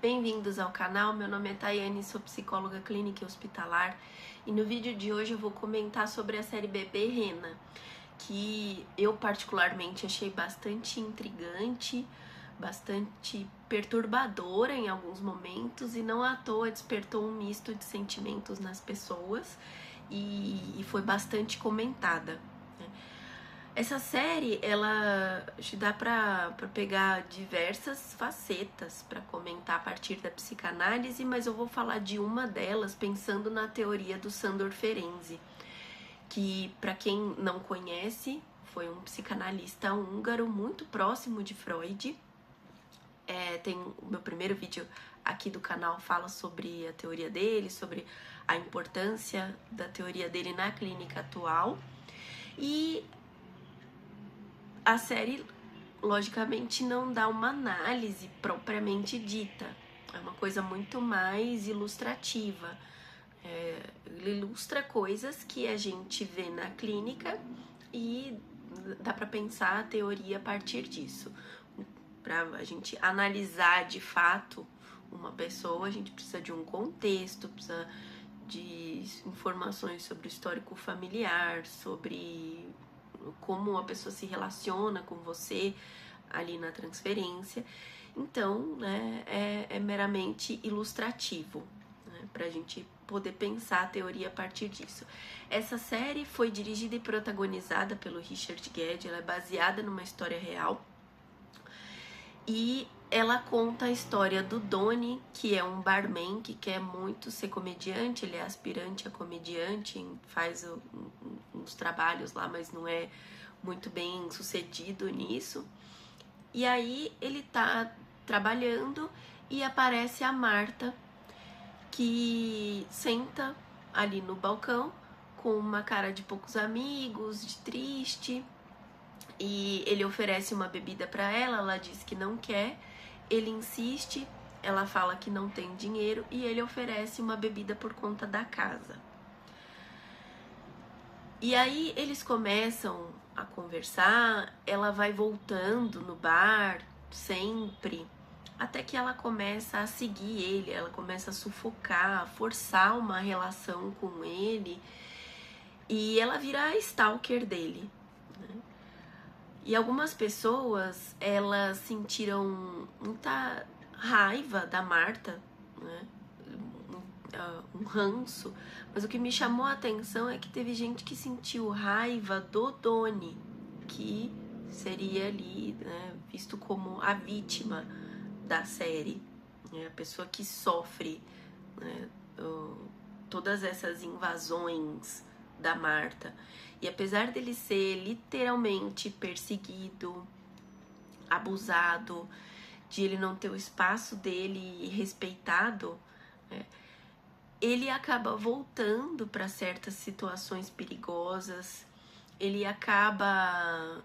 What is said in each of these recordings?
Bem-vindos ao canal, meu nome é Tayane, sou psicóloga clínica e hospitalar e no vídeo de hoje eu vou comentar sobre a série Bebê Rena, que eu particularmente achei bastante intrigante, bastante perturbadora em alguns momentos e não à toa despertou um misto de sentimentos nas pessoas e foi bastante comentada. Essa série, ela te dá pra pegar diversas facetas para comentar a partir da psicanálise, mas eu vou falar de uma delas pensando na teoria do Sándor Ferenczi, que, para quem não conhece, foi um psicanalista húngaro muito próximo de Freud. Tem o meu primeiro vídeo aqui do canal fala sobre a teoria dele, sobre a importância da teoria dele na clínica atual. E a série, logicamente, não dá uma análise propriamente dita. É uma coisa muito mais ilustrativa. Ele ilustra coisas que a gente vê na clínica e dá para pensar a teoria a partir disso. Para a gente analisar de fato uma pessoa, a gente precisa de um contexto, precisa de informações sobre o histórico familiar, sobre como a pessoa se relaciona com você ali na transferência. Então, né, é meramente ilustrativo, né, para a gente poder pensar a teoria a partir disso. Essa série foi dirigida e protagonizada pelo Richard Gere, ela é baseada numa história real e ela conta a história do Doni, que é um barman que quer muito ser comediante, ele é aspirante a comediante, faz uns trabalhos lá, mas não é muito bem sucedido nisso. E aí ele tá trabalhando e aparece a Marta, que senta ali no balcão com uma cara de poucos amigos, de triste, e ele oferece uma bebida para ela diz que não quer, ele insiste, ela fala que não tem dinheiro e ele oferece uma bebida por conta da casa. E aí eles começam a conversar, ela vai voltando no bar sempre, até que ela começa a seguir ele, ela começa a sufocar, a forçar uma relação com ele e ela vira a stalker dele. E algumas pessoas, elas sentiram muita raiva da Marta, né? Um ranço, mas o que me chamou a atenção é que teve gente que sentiu raiva do Doni, que seria ali, né, visto como a vítima da série, né, a pessoa que sofre, né, todas essas invasões da Marta. E apesar dele ser literalmente perseguido, abusado, de ele não ter o espaço dele respeitado, né, ele acaba voltando para certas situações perigosas, ele acaba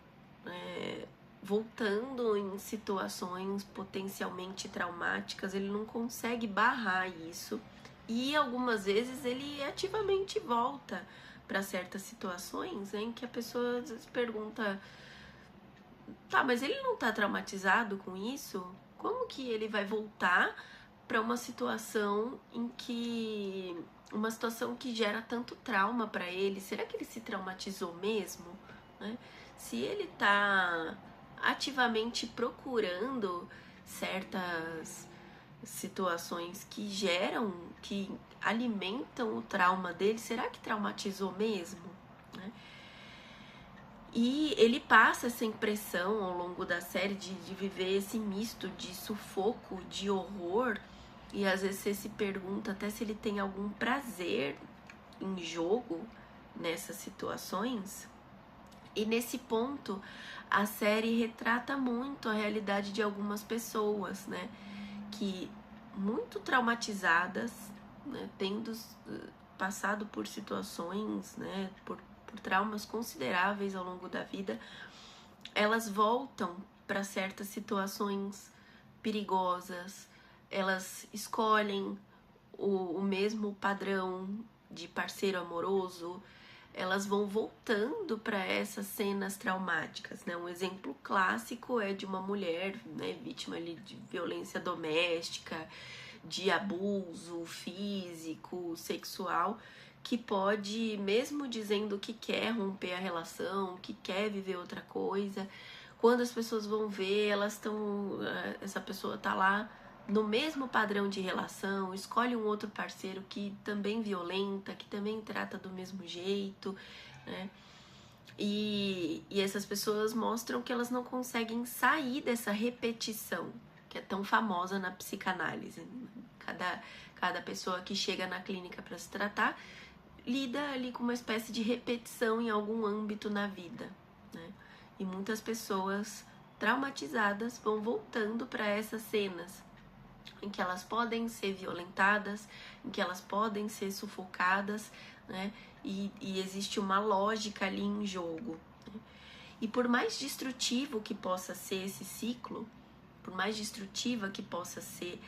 voltando em situações potencialmente traumáticas, ele não consegue barrar isso e algumas vezes ele ativamente volta para certas situações em que a pessoa às vezes pergunta: tá, mas ele não tá traumatizado com isso? Como que ele vai voltar para uma situação que gera tanto trauma para ele? Será que ele se traumatizou mesmo, né? Se ele tá ativamente procurando certas situações que alimentam o trauma dele, será que traumatizou mesmo, né? E ele passa essa impressão ao longo da série de viver esse misto de sufoco, de horror, e às vezes você se pergunta até se ele tem algum prazer em jogo nessas situações. E nesse ponto, a série retrata muito a realidade de algumas pessoas, né, que muito traumatizadas, né, tendo passado por situações, né, por traumas consideráveis ao longo da vida, elas voltam para certas situações perigosas, elas escolhem o mesmo padrão de parceiro amoroso, elas vão voltando para essas cenas traumáticas, né? Um exemplo clássico é de uma mulher, né, vítima ali de violência doméstica, de abuso físico, sexual, que pode, mesmo dizendo que quer romper a relação, que quer viver outra coisa, quando as pessoas vão ver, elas estão, essa pessoa tá lá no mesmo padrão de relação, escolhe um outro parceiro que também violenta, que também trata do mesmo jeito, né? E essas pessoas mostram que elas não conseguem sair dessa repetição, que é tão famosa na psicanálise. Cada pessoa que chega na clínica para se tratar lida ali com uma espécie de repetição em algum âmbito na vida, né? E muitas pessoas traumatizadas vão voltando para essas cenas em que elas podem ser violentadas, em que elas podem ser sufocadas, né? E existe uma lógica ali em jogo, né? E por mais destrutivo que possa ser esse ciclo, por mais destrutiva que possa ser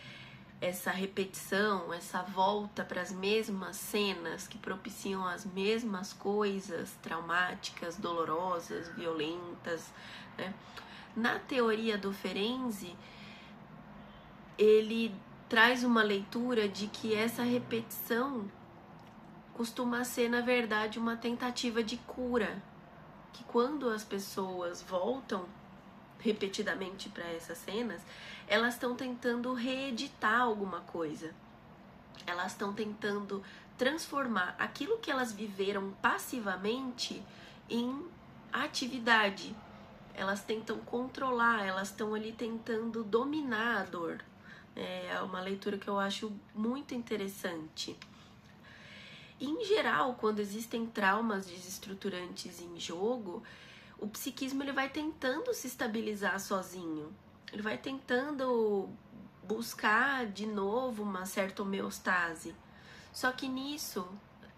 essa repetição, essa volta para as mesmas cenas que propiciam as mesmas coisas traumáticas, dolorosas, violentas, né? Na teoria do Ferenczi, ele traz uma leitura de que essa repetição costuma ser, na verdade, uma tentativa de cura, que quando as pessoas voltam repetidamente para essas cenas, elas estão tentando reeditar alguma coisa, elas estão tentando transformar aquilo que elas viveram passivamente em atividade, elas tentam controlar, elas estão ali tentando dominar a dor. É uma leitura que eu acho muito interessante. Em geral, quando existem traumas desestruturantes em jogo, o psiquismo ele vai tentando se estabilizar sozinho. Ele vai tentando buscar de novo uma certa homeostase. Só que nisso,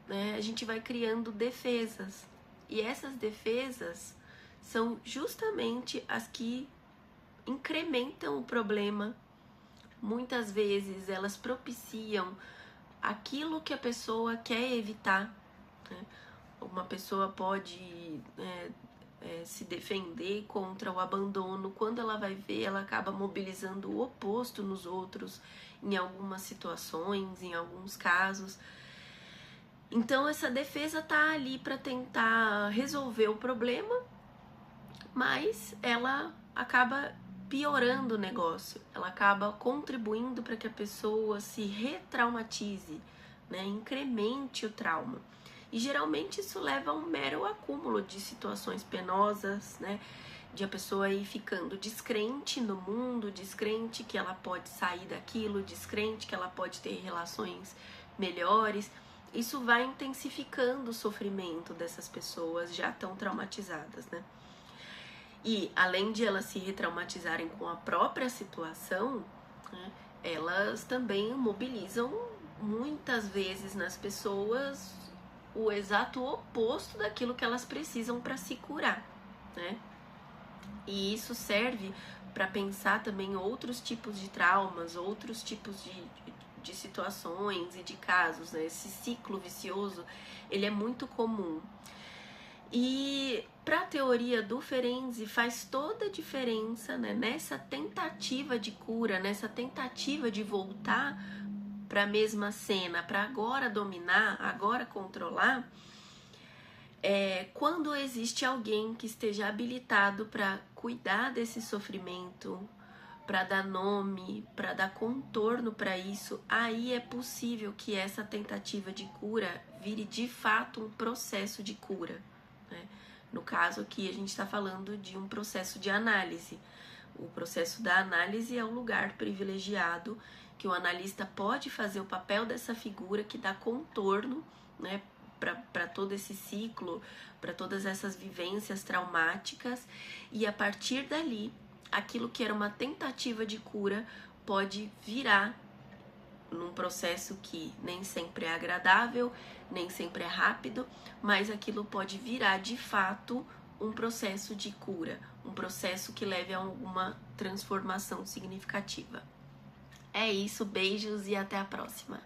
né, a gente vai criando defesas. E essas defesas são justamente as que incrementam o problema. Muitas vezes elas propiciam aquilo que a pessoa quer evitar, né? Uma pessoa pode se defender contra o abandono, quando ela vai ver, ela acaba mobilizando o oposto nos outros, em algumas situações, em alguns casos. Então essa defesa tá ali para tentar resolver o problema, mas ela acaba piorando o negócio, ela acaba contribuindo para que a pessoa se retraumatize, né? Incremente o trauma. E geralmente isso leva a um mero acúmulo de situações penosas, né? De a pessoa ir ficando descrente no mundo, descrente que ela pode sair daquilo, descrente que ela pode ter relações melhores. Isso vai intensificando o sofrimento dessas pessoas já tão traumatizadas, né? E além de elas se retraumatizarem com a própria situação, né, elas também mobilizam muitas vezes nas pessoas o exato oposto daquilo que elas precisam para se curar, né? E isso serve para pensar também outros tipos de traumas, outros tipos de situações e de casos, né? Esse ciclo vicioso, ele é muito comum. E para a teoria do Ferenczi faz toda a diferença, né, nessa tentativa de cura, nessa tentativa de voltar para a mesma cena, para agora dominar, agora controlar, quando existe alguém que esteja habilitado para cuidar desse sofrimento, para dar nome, para dar contorno para isso, aí é possível que essa tentativa de cura vire de fato um processo de cura, né? No caso aqui a gente está falando de um processo de análise. O processo da análise é um lugar privilegiado que o analista pode fazer o papel dessa figura que dá contorno, né, para todo esse ciclo, para todas essas vivências traumáticas, e a partir dali, aquilo que era uma tentativa de cura pode virar num processo que nem sempre é agradável, nem sempre é rápido, mas aquilo pode virar de fato um processo de cura, um processo que leve a alguma transformação significativa. É isso, beijos e até a próxima!